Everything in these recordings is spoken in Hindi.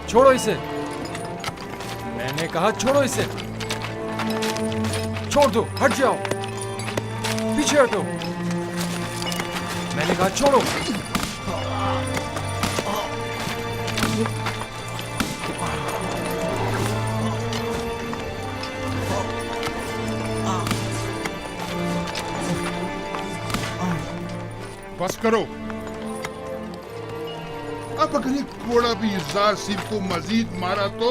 छोड़ो इसे। मैंने कहा छोड़ो इसे। छोड़ दो, हट जाओ, पीछे हटो। मैंने कहा छोड़ो। बस करो। अब अगर ये घोड़ा भी युज़ार सिंह को मजीद मारा तो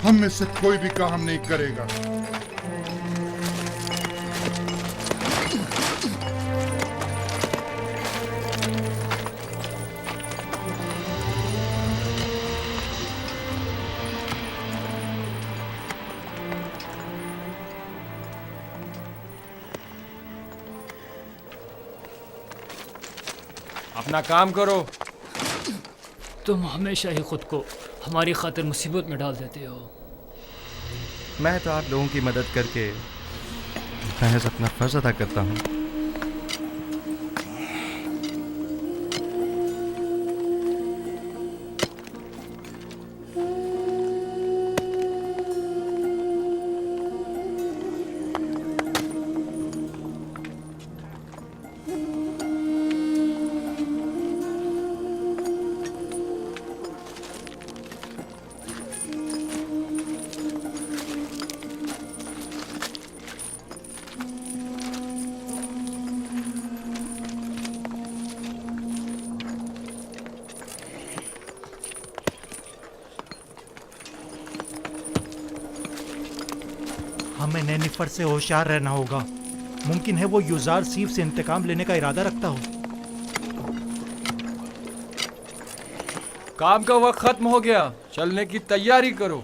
हम में से कोई भी काम नहीं करेगा। अपना काम करो। तुम हमेशा ही खुद को हमारी खातिर मुसीबत में डाल देते हो। मैं तो आप लोगों की मदद करके महज अपना फर्ज अदा करता हूँ। हमें नेनिफर से होशियार रहना होगा। मुमकिन है वो युज़ार सीफ से इंतकाम लेने का इरादा रखता हो। काम का वक्त खत्म हो गया, चलने की तैयारी करो।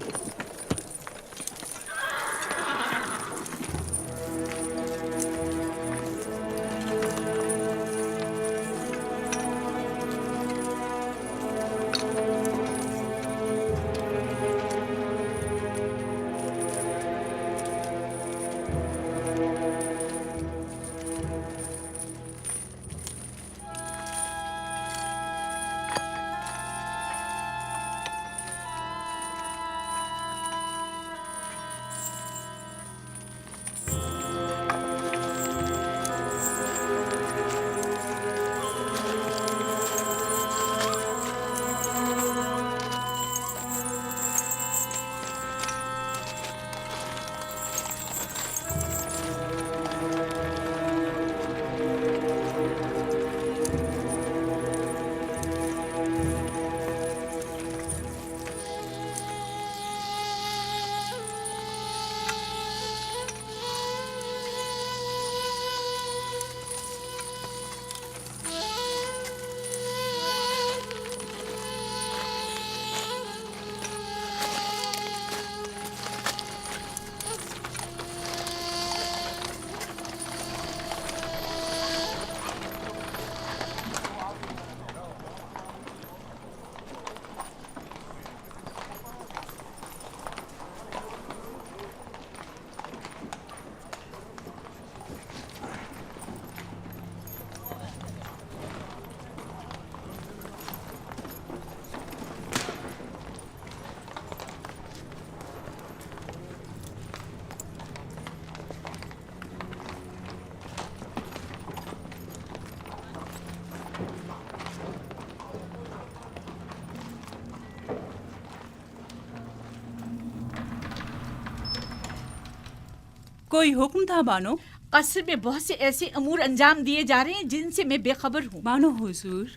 कोई हुक्म था बानो? कसर में बहुत से ऐसे अमूर अंजाम दिए जा रहे हैं जिनसे मैं बेखबर हूँ। बानो हुजूर,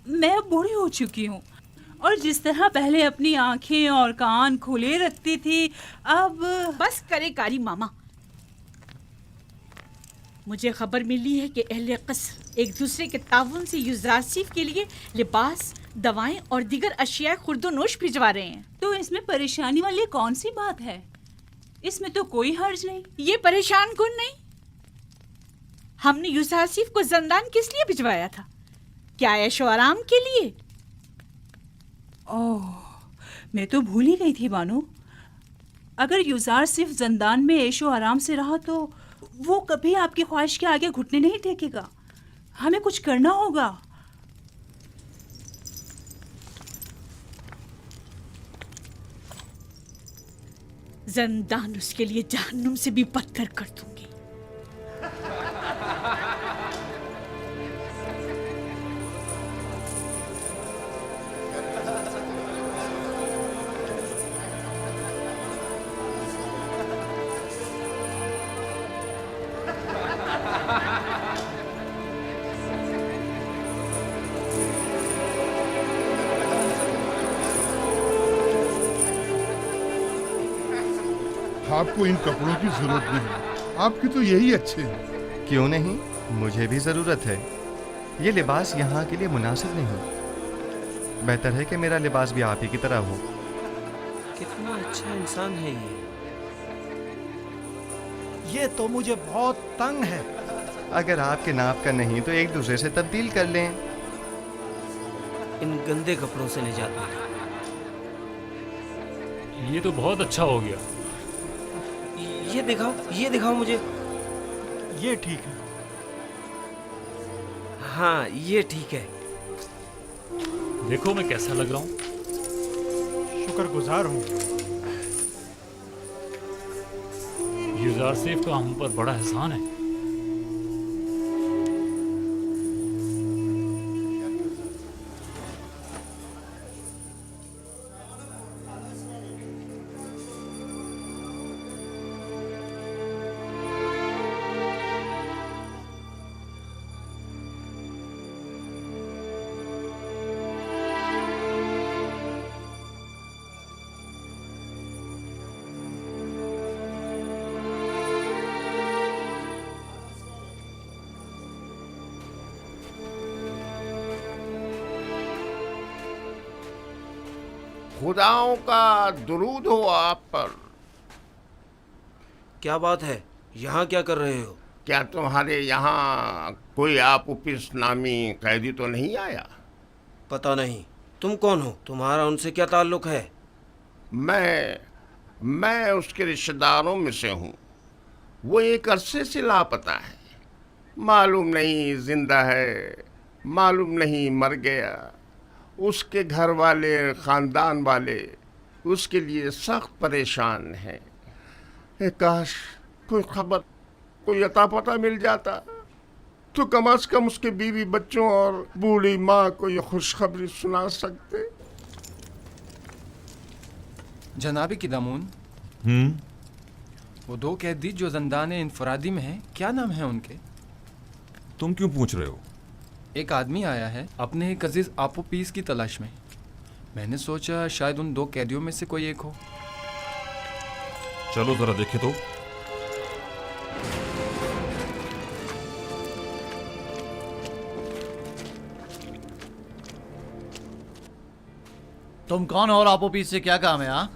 मैं अब बूढ़ी हो चुकी हूँ और जिस तरह पहले अपनी आंखें और कान खुले रखती थी, अब बस करे कारी मामा। मुझे खबर मिली है कि अहले कसर एक दूसरे के ताउन से युज़रासिफ के लिए लिबास, दवाएं और दीगर अशिया खुर्दोनोश भिजवा रहे हैं। तो इसमें परेशानी वाली कौन सी बात है? इसमें तो कोई हर्ज नहीं। ये परेशान कौन नहीं। हमने युज़रासिफ को जंदान किस लिए भिजवाया था? क्या ऐशो आराम के लिए? ओह, मैं तो भूल ही गई थी बानो। अगर युज़ार सिर्फ जंदान में ऐशो आराम से रहा तो वो कभी आपकी ख्वाहिश के आगे घुटने नहीं टेकेगा। हमें कुछ करना होगा। जंदान उसके लिए जहन्नुम से भी बदतर कर दूंगी। आपको इन कपड़ों की जरूरत नहीं, आपके तो यही अच्छे हैं। क्यों नहीं, मुझे भी ज़रूरत है। ये लिबास यहाँ के लिए मुनासिब नहीं। बेहतर है कि मेरा लिबास भी आप ही की तरह हो। कितना अच्छा इंसान है ये तो मुझे बहुत तंग है। अगर आपके नाप का नहीं तो एक दूसरे से तब्दील कर लें। इन गंदे कपड़ों से निजात मिली। ये तो बहुत अच्छा हो गया। ये दिखाओ मुझे। ये ठीक है। हाँ ये ठीक है। देखो मैं कैसा लग रहा हूँ। शुक्रगुजार हूँ। युजार सेफ का हम पर बड़ा एहसान है। खुदाओं का दुरूद हो आप पर। क्या बात है, यहाँ क्या कर रहे हो? क्या तुम्हारे यहाँ कोई आपुपिस नामी कैदी तो नहीं आया? पता नहीं। तुम कौन हो? तुम्हारा उनसे क्या ताल्लुक है? मैं उसके रिश्तेदारों में से हूँ। वो एक अरसे से लापता है। मालूम नहीं जिंदा है, मालूम नहीं मर गया। उसके घर वाले, ख़ानदान वाले उसके लिए सख्त परेशान हैं। काश कोई खबर, कोई अता पता मिल जाता तो कम से कम उसके बीवी बच्चों और बूढ़ी माँ को ये खुशखबरी सुना सकते। जनाबी की दामून, वो दो कैदी जो जंदान इंफरादी में हैं, क्या नाम है उनके? तुम क्यों पूछ रहे हो? एक आदमी आया है अपने एक अजीज आपोपीस की तलाश में। मैंने सोचा शायद उन दो कैदियों में से कोई एक हो। चलो जरा देखे तो। तुम कौन हो और आपोपीस से क्या काम है?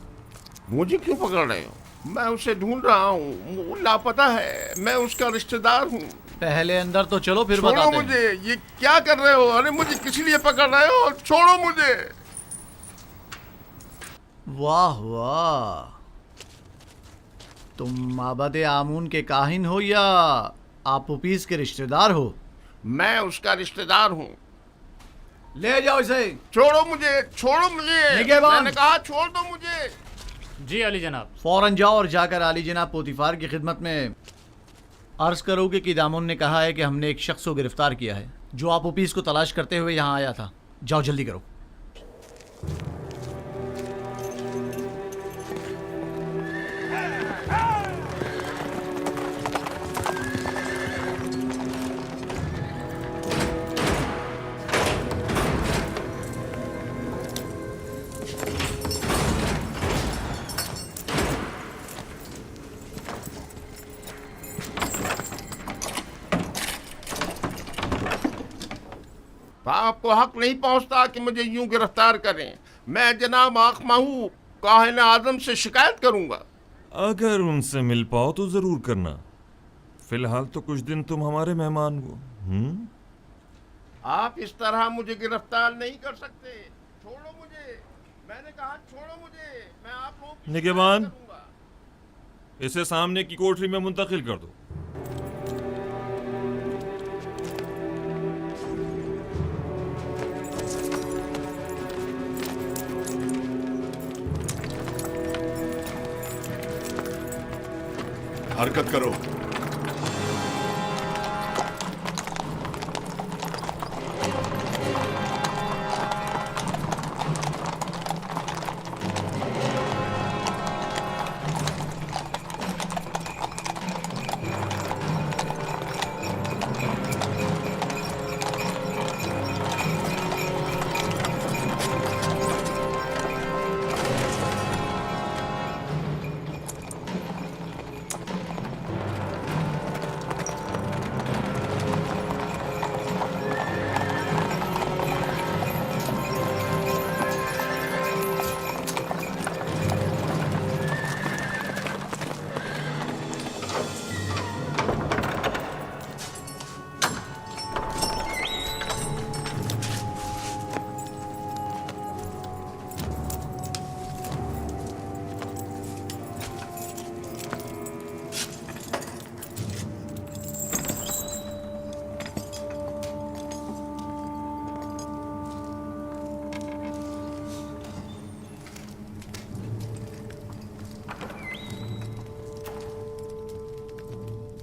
मुझे क्यों पकड़ रहे हो? मैं उसे ढूंढ रहा हूँ, वो लापता है। मैं उसका रिश्तेदार हूँ। पहले अंदर तो चलो, फिर छोड़ो बताते मुझे। ये क्या कर रहे हो? अरे मुझे किस लिए पकड़ रहे हो? छोड़ो मुझे। वाह वाह, तुम माबद आमून के काहिन हो या आपोपीस के रिश्तेदार हो? मैं उसका रिश्तेदार हूँ। ले जाओ इसे। छोड़ो मुझे, छोड़ो मुझे। निगहबान। मैंने कहा छोड़ दो मुझे। जी अली जनाब। फौरन जाओ और जाकर आली जनाब पोतीफार की खिदमत में अर्ज करोगे कि दामून ने कहा है कि हमने एक शख्स को गिरफ्तार किया है जो आपोपीस को तलाश करते हुए यहाँ आया था। जाओ जल्दी करो। आपको हक नहीं पहुंचता कि मुझे यूं गिरफ्तार करें। मैं जनाब आखमाहू काहिन आजम से शिकायत करूंगा। अगर उनसे मिल पाओ तो जरूर करना। फिलहाल तो कुछ दिन तुम हमारे मेहमान हो। आप इस तरह मुझे गिरफ्तार नहीं कर सकते। छोड़ो मुझे। मैंने कहा छोड़ो मुझे। मैं आप लोगों की निगहबान, शिकायत करूंगा। इसे सामने की कोठरी में मुंतकिल कर दो। हरकत करो।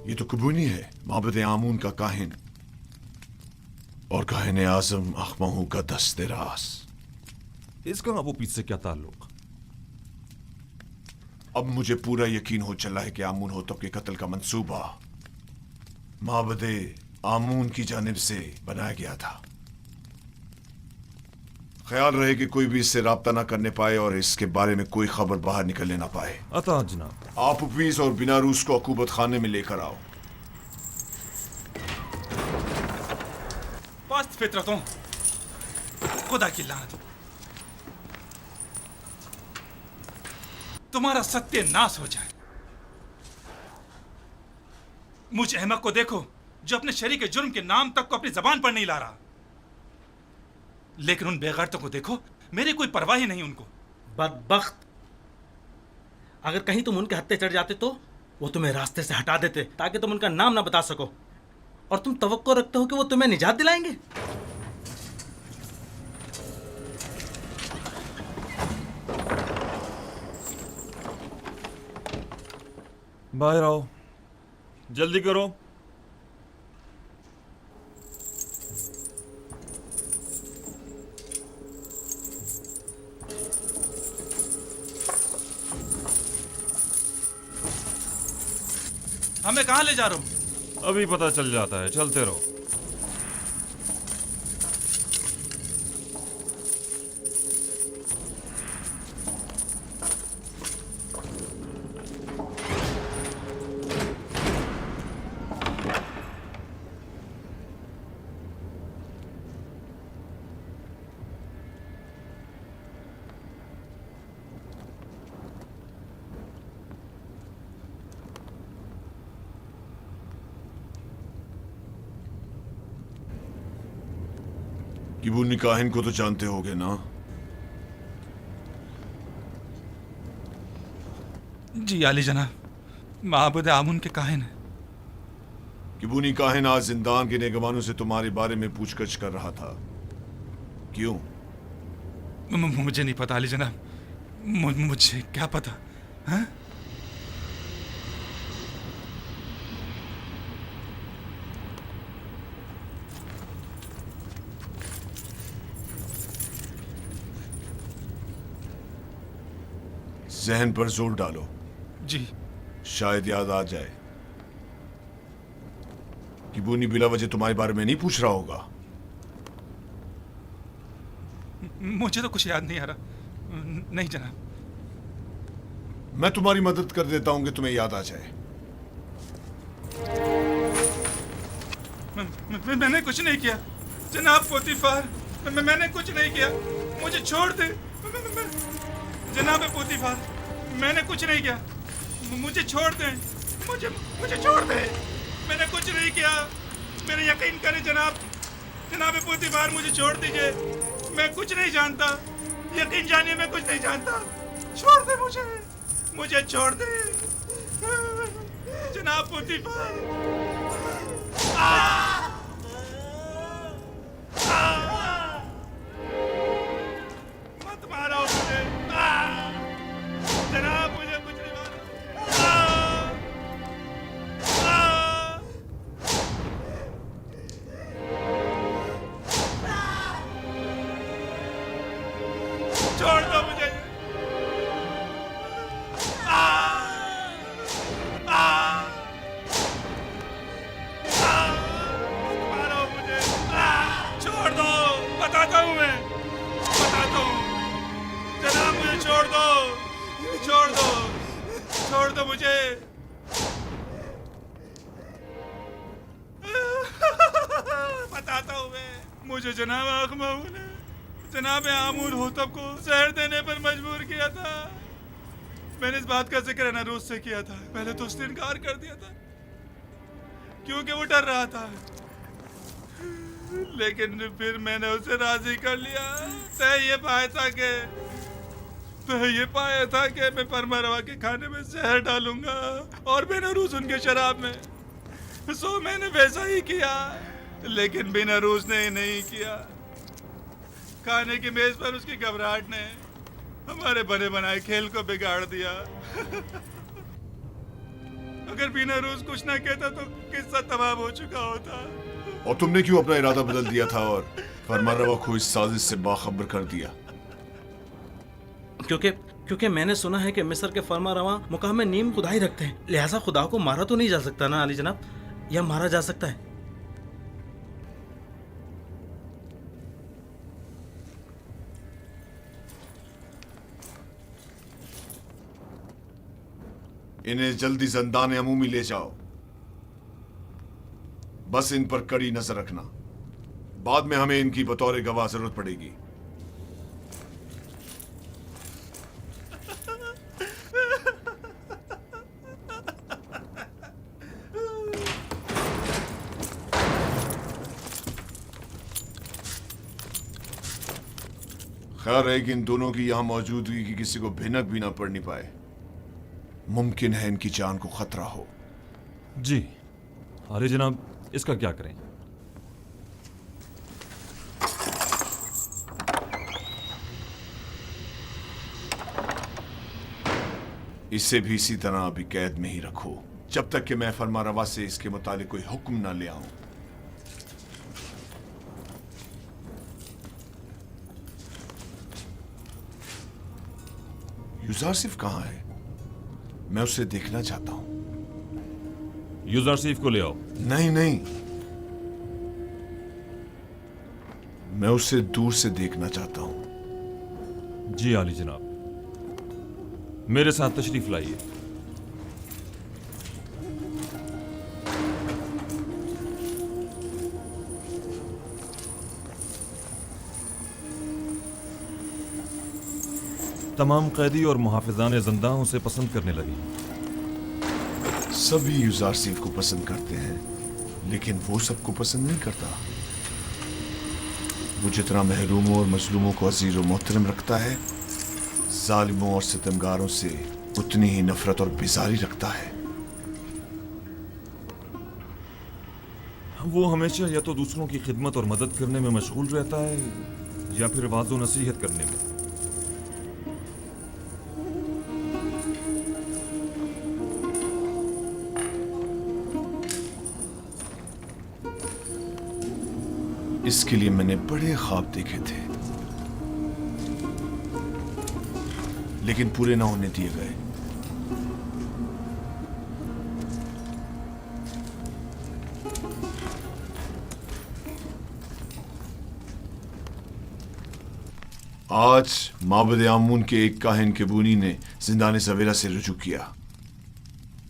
ये तो कुबूनी है, माबद आमून का काहिन और काहिन आजम अखमहू का दस्ते रास। इसका अबू पीस से क्या ताल्लुक? अब मुझे पूरा यकीन हो चला है कि आमून होतब के कत्ल का मंसूबा माबद आमून की जानिब से बनाया गया था। ख्याल रहे कि कोई भी इससे राब्ता ना करने पाए और इसके बारे में कोई खबर बाहर निकलने ना पाए। अता जनाब। आप उपीस और बिना रूस को अकूबत खाने में लेकर आओ। पस्त फितरतों, खुदा की लानत, तुम्हारा सत्यानाश हो जाए। मुझ अहमक को देखो जो अपने शरीक के जुर्म के नाम तक को अपनी जबान पर नहीं ला रहा, लेकिन उन बेगैरतों को देखो, मेरी कोई परवाह ही नहीं उनको। बदबख्त, अगर कहीं तुम उनके हत्थे चढ़ जाते तो वो तुम्हें रास्ते से हटा देते ताकि तुम उनका नाम ना बता सको, और तुम तवक्को रखते हो कि वो तुम्हें निजात दिलाएंगे। बाहर आओ, जल्दी करो। हमें कहाँ ले जा रहे हो? अभी पता चल जाता है, चलते रहो। किबूनी काहिन को तो जानते होगे ना? जी आली जनाब, माबूद आमुन के काहिन है। किबूनी काहिन आज जिंदान के नेगवानों से तुम्हारे बारे में पूछगछ कर रहा था, क्यों? मुझे नहीं पता आली जनाब, मुझे क्या पता है? जहन पर जोर डालो। जी। शायद याद आ जाए। किबूनी बिला वजह तुम्हारे बारे में नहीं पूछ रहा होगा। मुझे तो कुछ याद नहीं आ रहा। नहीं जनाब। मैं तुम्हारी मदद कर देता हूं कि तुम्हें याद आ जाए। मैंने कुछ नहीं किया जनाब पोतीफार, मैंने कुछ नहीं किया, मुझे छोड़ दे जनाब पोतीफार, मैंने कुछ नहीं किया, मुझे छोड़ दे, मुझे छोड़ दे, मैंने कुछ नहीं किया, मेरे यकीन करें जनाब पोतीफार, मुझे छोड़ दीजिए, मैं कुछ नहीं जानता, यकीन जानिए मैं कुछ नहीं जानता, छोड़ दे मुझे छोड़ दे जनाब पोतीफार। मत मारो मुझे जनाब, मुझे कुछ नहीं मारो। छोड़ दो मुझे। मारो मुझे, छोड़ दो, बताता हूँ मैं, बताता हूँ। जनाब मुझे छोड़ दो, छोड़ दो, छोड़ दो मुझे। बताता हूँ मैं, मुझे जनाब आखमाऊ ने जनाब आमूर होतब को जहर देने पर मजबूर किया था। मैंने इस बात का जिक्र नरूज से किया था। पहले तो उसने इनकार कर दिया था क्योंकि वो डर रहा था, लेकिन फिर मैंने उसे राजी कर लिया। तय ये पाया था कि मैं फरमा के खाने में जहर डालूंगा और बेनरूज उनके शराब में। सो मैंने वैसा ही किया, लेकिन बेनरूज ने नहीं किया। खाने की मेज पर उसकी घबराहट ने हमारे बने बनाए खेल को बिगाड़ दिया। अगर बेनरूज कुछ ना कहता तो किस्सा तमाम हो चुका होता। और तुमने क्यों अपना इरादा बदल दिया था और फरमारवा को इस साजिश से बाखबर कर दिया? क्योंकि मैंने सुना है कि मिस्र के फरमारवा मुकाम में नीम खुदाई रखते हैं, लिहाजा खुदा को मारा तो नहीं जा सकता ना अली जनाब, या मारा जा सकता है? इन्हें जल्दी ज़ंदान अमूमी ले जाओ। बस इन पर कड़ी नजर रखना, बाद में हमें इनकी बतौर गवाह जरूरत पड़ेगी। खैर है कि इन दोनों की यहां मौजूदगी की किसी को भिनक भी ना पड़नी पाए। मुमकिन है इनकी जान को खतरा हो। जी अरे जनाब, इसका क्या करें? इसे भी इसी तरह अभी कैद में ही रखो जब तक कि मैं फरमारवा से इसके मुतालिक कोई हुक्म ना ले आऊं। यूजारसिफ कहां है? मैं उसे देखना चाहता हूं। यूजारसिफ को ले आओ। नहीं नहीं, मैं उसे दूर से देखना चाहता हूं। जी आली जनाब, मेरे साथ तशरीफ लाइए। तमाम कैदी और मुहाफिजान ज़िंदा उसे पसंद करने लगी। सभी यूजारसिफ को पसंद करते हैं, लेकिन वो सबको पसंद नहीं करता। वो जितना महरूमों और मजलूमों को अजीज और मोहतरम रखता है, जालिमों और सितमगारों से उतनी ही नफरत और बेजारी रखता है। वो हमेशा या तो दूसरों की खिदमत और मदद करने में मशगूल रहता है या फिर वाज़ो नसीहत करने में। इसके लिए मैंने बड़े ख्वाब देखे थे, लेकिन पूरे ना होने दिए गए। आज माबद आमून के एक काहिन केबूनी ने जिंदाने सवेरा से रुजू किया।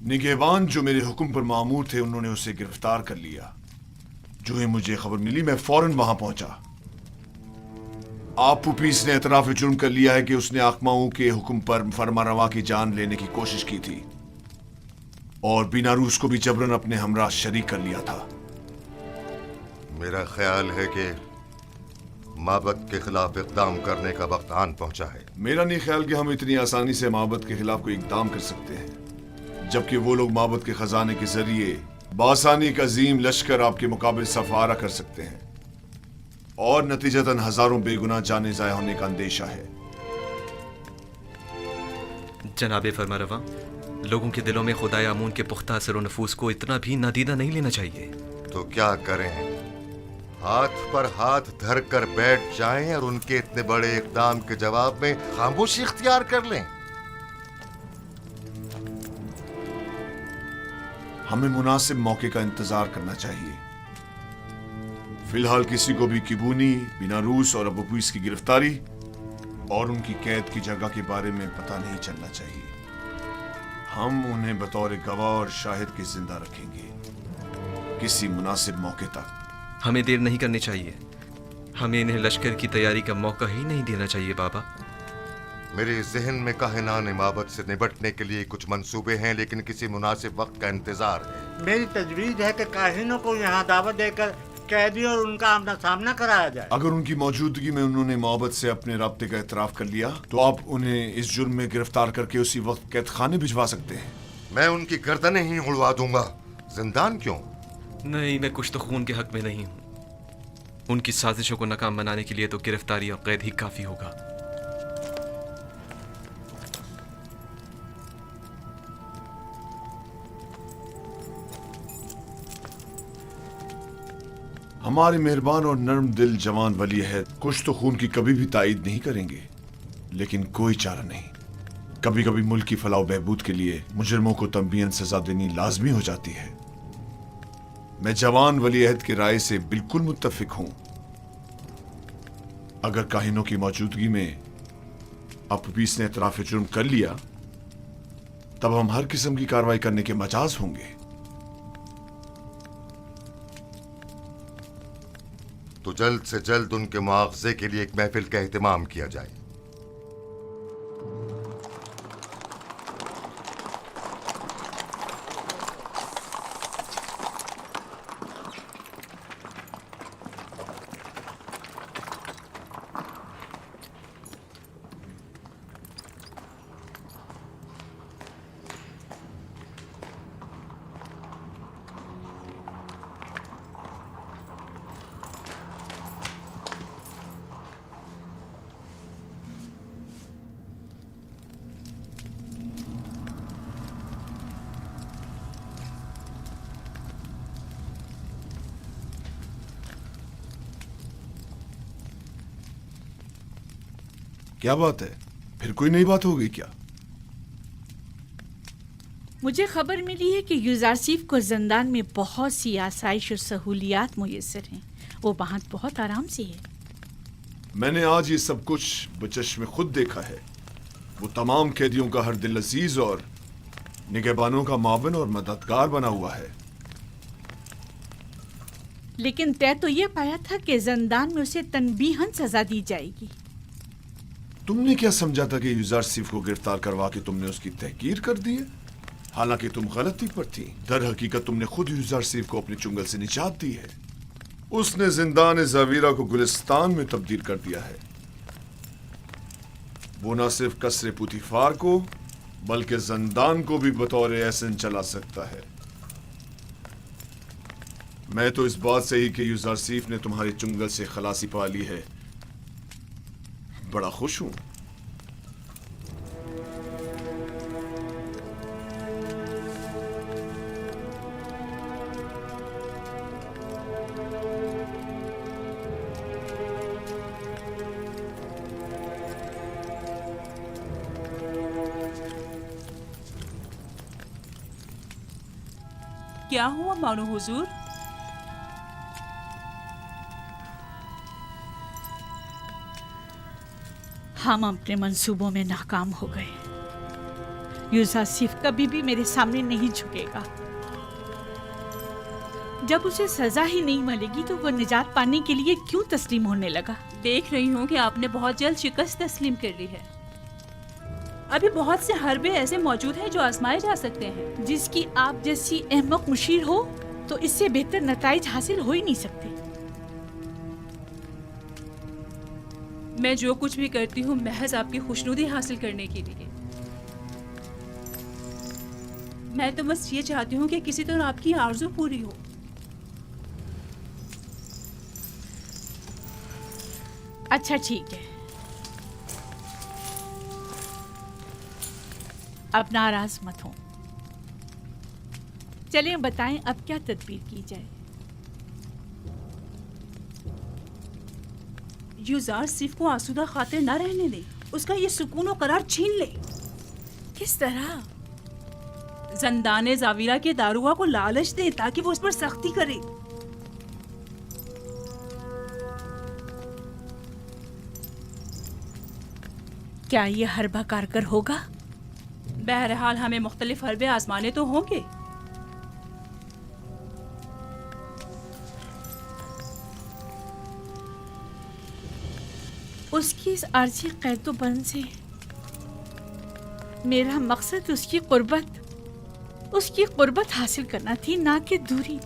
निगहबान जो मेरे हुक्म पर मामूर थे, उन्होंने उसे गिरफ्तार कर लिया। जो ही मुझे खबर मिली, मैं फौरन वहां पहुंचा। आप पुपीस ने एतराफ जुर्म कर लिया है कि उसने आखमाऊ के हुक्म पर फरमारवा की जान लेने की कोशिश की थी और बीनारूस को भी जबरन अपने हमरा शरीक कर लिया था। मेरा ख्याल है कि माबद के खिलाफ इकदाम करने का वक्त आन पहुंचा है। मेरा नहीं ख्याल कि हम इतनी आसानी से माबद के खिलाफ कोई इकदाम कर सकते हैं, जबकि वो लोग माबद के खजाने के जरिए बासानी का अजीम लश्कर आपके मुकाबले सफारा कर सकते हैं और नतीजतन हजारों बेगुनाह जाने जाया होने का अंदेशा है। जनाबे फरमारवा, लोगों के दिलों में खुदाए आमून के पुख्ता असर नफूस को इतना भी नादीदा नहीं लेना चाहिए। तो क्या करें? हाथ पर हाथ धर कर बैठ जाएं और उनके इतने बड़े इकदाम के जवाब में खामोशी इख्तियार कर लें। हमें मुनासिब मौके का इंतजार करना चाहिए। फिलहाल किसी को भी किबूनी, बिनारूस और अबूपीस की गिरफ्तारी और उनकी कैद की जगह के बारे में पता नहीं चलना चाहिए। हम उन्हें बतौर गवाह और शाहिद के जिंदा रखेंगे किसी मुनासिब मौके तक। हमें देर नहीं करनी चाहिए। हमें इन्हें लश्कर की तैयारी का मौका ही नहीं देना चाहिए बाबा। मेरे जहन में काहिनान इमामत से निपटने के लिए कुछ मंसूबे हैं, लेकिन किसी मुनासिब वक्त का इंतजार है। मेरी तजवीज है कि काहिनों को यहाँ दावत देकर कैदी और उनका आमना सामना कराया जाए। अगर उनकी मौजूदगी में उन्होंने मोहब्बत से अपने राब्ते का एतराफ कर लिया तो आप उन्हें इस जुर्म में गिरफ्तार करके उसी वक्त कैद खाने भिजवा सकते हैं। मैं उनकी गर्दनें ही उड़वा दूंगा। जिंदान क्यों? नहीं, मैं कुछ तो खून के हक में नहीं हूँ। उनकी साजिशों को नाकाम बनाने के लिए तो गिरफ्तारी और कैद ही काफी होगा। हमारे मेहरबान और नर्म दिल जवान वली अहद कुछ तो खून की कभी भी तायीद नहीं करेंगे, लेकिन कोई चारा नहीं। कभी कभी मुल्क की फलाह बहबूद के लिए मुजरिमों को तंबीहन सजा देनी लाजमी हो जाती है। मैं जवान वली अहद की राय से बिल्कुल मुत्तफिक हूं। अगर काहिनों की मौजूदगी में अबूपीस ने इतराफ जुर्म कर लिया तब हम हर किस्म की कार्रवाई करने के मजाज होंगे। तो जल्द से जल्द उनके मुआवजे के लिए एक महफिल का एहतमाम किया जाए। क्या बात है, फिर कोई नई बात हो गई क्या? मुझे खबर मिली है कि यूजारसीफ को जिंदान में बहुत सी आसाइश और सहूलियात मुयस्सर हैं। वो वहाँ बहुत आराम से है। मैंने आज ये सब कुछ बचश्मे खुद देखा है। वो तमाम कैदियों का हर दिल अजीज और निगहबानों का मावन और मददगार बना हुआ है। लेकिन तय तो ये पाया था कि जिंदान में उसे तनबीहन सजा दी जाएगी। तुमने क्या समझा था कि यूजारसीफ को गिरफ्तार करवा के तुमने उसकी तहकीर कर दी है? हालांकि तुम गलती पर थी। दर हकीकत तुमने खुद यूजारसीफ को अपने चुंगल से निजात दी है। उसने जिंदान ज़वीरा को गुलिस्तान में तब्दील कर दिया है। वो न सिर्फ कसरे पुतिफार को बल्कि जिंदान को भी बतौर एहसन चला सकता है। मैं तो इस बात से ही कि यूजारसीफ ने तुम्हारे चुंगल से खलासी पा ली है बड़ा खुश हूं। क्या हुआ मानो हुजूर? हम अपने मंसूबों में नाकाम हो गए। यूजारसीफ कभी भी मेरे सामने नहीं झुकेगा। जब उसे सजा ही नहीं मिलेगी तो वो निजात पाने के लिए क्यों तस्लीम होने लगा? देख रही हूँ कि आपने बहुत जल्द शिकस्त तस्लीम कर ली है। अभी बहुत से हरबे ऐसे मौजूद हैं जो आजमाए जा सकते हैं। जिसकी आप जैसी अहमक मुशीर हो तो इससे बेहतर नताइज हासिल हो ही नहीं सकते। मैं जो कुछ भी करती हूँ महज आपकी खुशनुदी हासिल करने के लिए। मैं तो बस ये चाहती हूँ कि किसी तरह आपकी आरज़ू पूरी हो। अच्छा ठीक है, अब नाराज मत हो। चलें बताएं अब क्या तदबीर की जाए। युजार सिफ को आसूदा खातिर न रहने दे, उसका ये सुकून और करार छीन ले। किस तरह? जंदाने जाविरा के दारुआ को लालच दे ताकि वो उस पर सख्ती करे। क्या ये हरबा कारगर होगा? बहरहाल हमें मुख्तलिफ हरबे आजमाने तो होंगे। उसकी इस आर्जी कैदोबंद से मेरा मकसद उसकी कुर्बत हासिल करना थी, ना कि दूरी।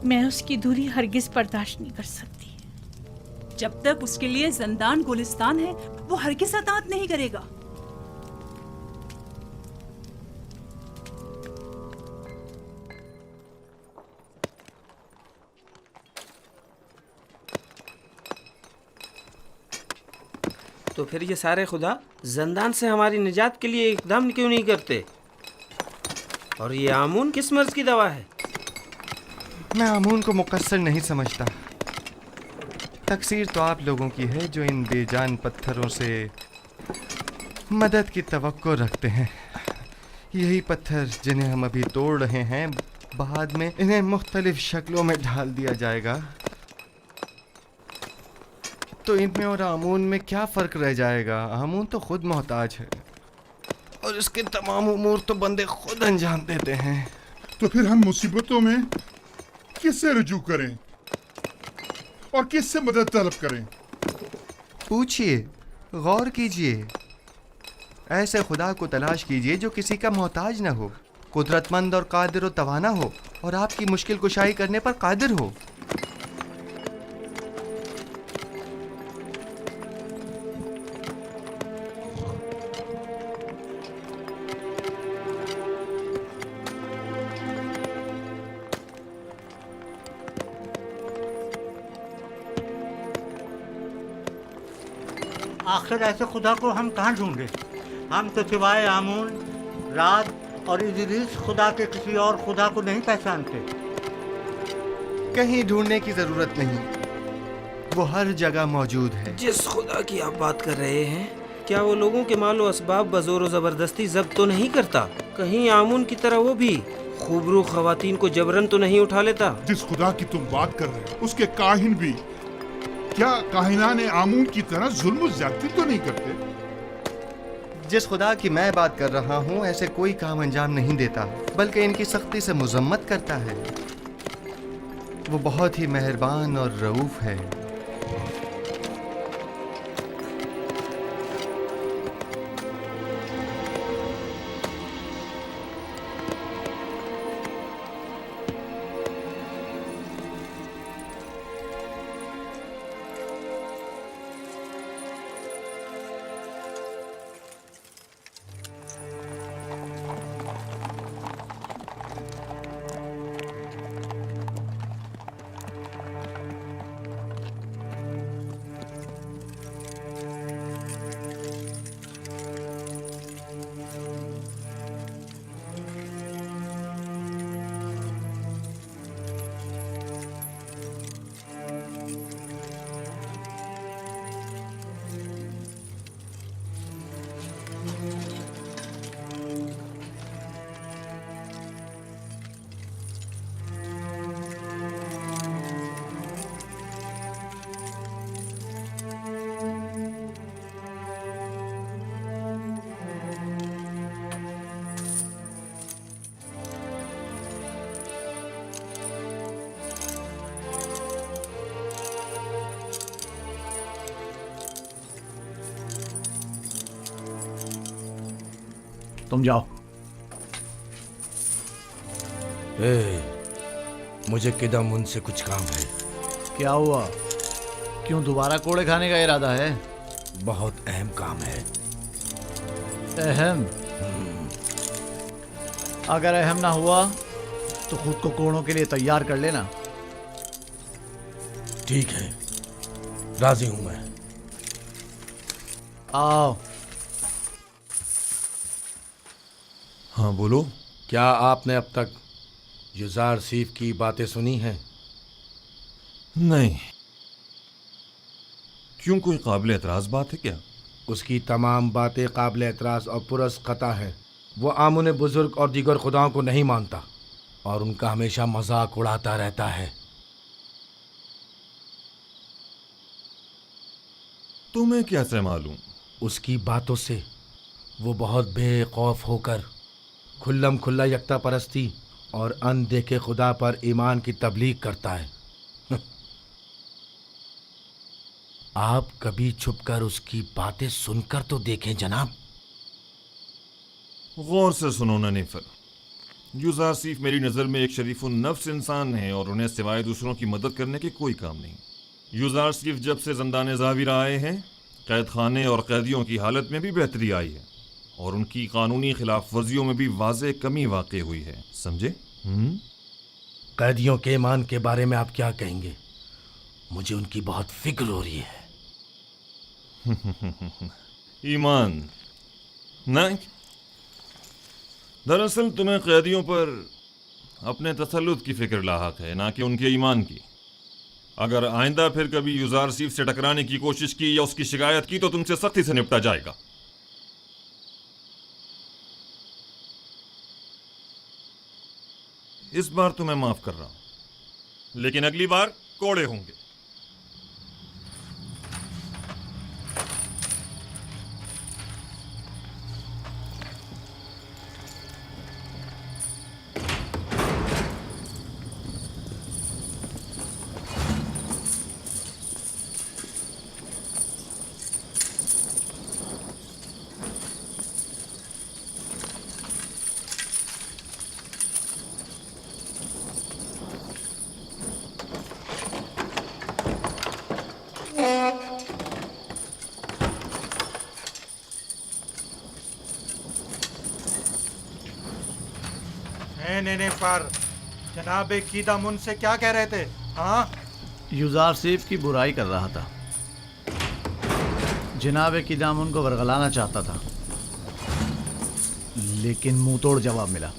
मैं उसकी दूरी हरगिज बर्दाश्त नहीं कर सकती। जब तक उसके लिए जंदान गुलिस्तान है, वो हरगिज अतात नहीं करेगा। तो फिर ये सारे खुदा जंदान से हमारी निजात के लिए इकदाम क्यों नहीं करते? और ये आमून किस मर्ज की दवा है? मैं आमून को मुकस्सर नहीं समझता। तकसीर तो आप लोगों की है जो इन बेजान पत्थरों से मदद की तवक्को रखते हैं। यही पत्थर जिन्हें हम अभी तोड़ रहे हैं, बाद में इन्हें मुख्तलिफ शक्लों में ढाल दिया जाएगा, तो इनमें और आमून में क्या फ़र्क रह जाएगा? आमून तो खुद मोहताज है और इसके तमाम उमूर तो बंदे खुद अंजाम देते हैं। तो फिर हम मुसीबतों में किससे रुजू करें और किससे मदद तलब करें? पूछिए, गौर कीजिए, ऐसे खुदा को तलाश कीजिए जो किसी का मोहताज न हो, कुदरतमंद और कादिर व तवाना हो और आपकी मुश्किल कुशाई करने पर कादिर हो। आखिर ऐसे खुदा को हम कहाँ ढूंढे? हम तो सिवाय आमून, रात और इदरीस खुदा के किसी और खुदा को नहीं पहचानते। कहीं ढूंढने की जरूरत नहीं, वो हर जगह मौजूद है। जिस खुदा की आप बात कर रहे हैं, क्या वो लोगों के मालो असबाब बजोर जबरदस्ती जब्त तो नहीं करता? कहीं आमून की तरह वो भी खूबरू खवातीन को जबरन तो नहीं उठा लेता? जिस खुदा की तुम बात कर रहे हो, उसके काहिन भी क्या काहिनाने आमून की तरह जुल्म ज्यादती तो नहीं करते? जिस खुदा की मैं बात कर रहा हूँ ऐसे कोई काम अंजाम नहीं देता, बल्कि इनकी सख्ती से मुजम्मत करता है। वो बहुत ही मेहरबान और रऊफ है। तुम जाओ। मुझे किदम उनसे कुछ काम है। क्या हुआ? क्यों दोबारा कोड़े खाने का इरादा है? बहुत अहम काम है। अहम? अगर अहम ना हुआ तो खुद को कोड़ों के लिए तैयार कर लेना। ठीक है, राजी हूं मैं। आओ। हाँ बोलो। क्या आपने अब तक युजार सीफ की बातें सुनी हैं? नहीं। क्यों, कोई काबिल एतराज़ बात है क्या? उसकी तमाम बातें काबिल एतराज़ और पुरस्कता है। वो आमुन बुजुर्ग और दीगर खुदाओं को नहीं मानता और उनका हमेशा मजाक उड़ाता रहता है। तुम्हें कैसे मालूम? उसकी बातों से वो बहुत बेखौफ होकर खुल्लम खुल्ला यकता परस्ती और अनदेखे खुदा पर ईमान की तबलीग करता है। आप कभी छुपकर उसकी बातें सुनकर तो देखें जनाब। गौर से सुनो ननीफर, युजार सीफ मेरी नज़र में एक शरीफ नफ्स इंसान है और उन्हें सिवाय दूसरों की मदद करने के कोई काम नहीं। युजार सीफ जब से ज़ंदान ज़ाविर आए हैं, कैद खाने और कैदियों की हालत में भी बेहतरी आई है और उनकी कानूनी खिलाफ वर्जियों में भी वाज़े कमी वाक़ई हुई है। समझे? कैदियों के ईमान के बारे में आप क्या कहेंगे? मुझे उनकी बहुत फिक्र हो रही है। ईमान नहीं, दरअसल तुम्हें कैदियों पर अपने तसल्लुत की फिक्र लाहक है, ना कि उनके ईमान की। अगर आइंदा फिर कभी युजार सीफ से टकराने की कोशिश की या उसकी शिकायत की तो तुमसे सख्ती से निपटा जाएगा। इस बार तो मैं माफ कर रहा हूं, लेकिन अगली बार कोड़े होंगे। नहीं पर जनाब कीदम उनसे क्या कह रहे थे? हाँ, युजार सीफ की बुराई कर रहा था। जनाब कीदम उनको वरगलाना चाहता था, लेकिन मुंह तोड़ जवाब मिला।